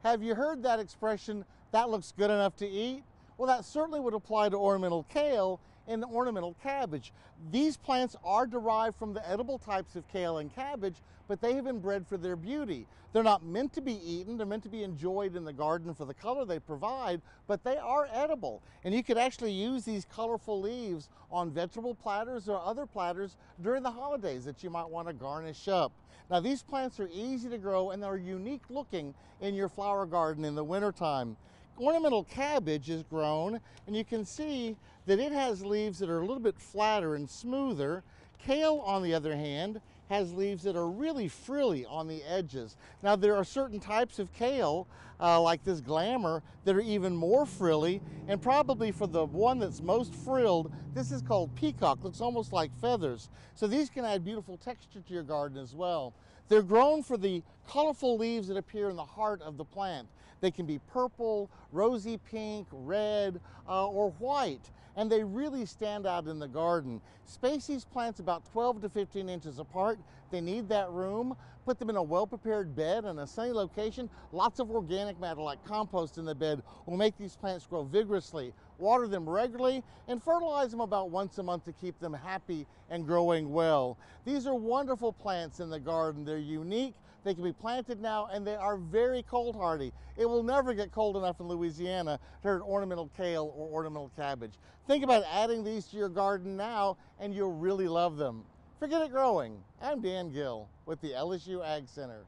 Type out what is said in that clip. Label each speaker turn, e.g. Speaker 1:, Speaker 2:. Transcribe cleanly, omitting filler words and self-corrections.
Speaker 1: Have you heard that expression, that looks good enough to eat? Well, that certainly would apply to ornamental kale and ornamental cabbage. These plants are derived from the edible types of kale and cabbage, but they have been bred for their beauty. They're not meant to be eaten, they're meant to be enjoyed in the garden for the color they provide, but they are edible. And you could actually use these colorful leaves on vegetable platters or other platters during the holidays that you might want to garnish up. Now, these plants are easy to grow and they're unique looking in your flower garden in the wintertime. Ornamental cabbage is grown, and you can see that it has leaves that are a little bit flatter and smoother. Kale, on the other hand, has leaves that are really frilly on the edges. Now, there are certain types of kale, like this glamour, that are even more frilly, and probably for the one that's most frilled, this is called peacock. Looks almost like feathers. So these can add beautiful texture to your garden as well. They're grown for the colorful leaves that appear in the heart of the plant. They can be purple, rosy pink, red, or white, and they really stand out in the garden. Space these plants about 12 to 15 inches apart. They need that room. Put them in a well-prepared bed in a sunny location. Lots of organic matter like compost in the bed will make these plants grow vigorously. Water them regularly and fertilize them about once a month to keep them happy and growing well. These are wonderful plants in the garden. They're unique. They can be planted now, and they are very cold hardy. It will never get cold enough in Louisiana to hurt ornamental kale or ornamental cabbage. Think about adding these to your garden now, and you'll really love them. Forget it growing. I'm Dan Gill with the LSU AgCenter.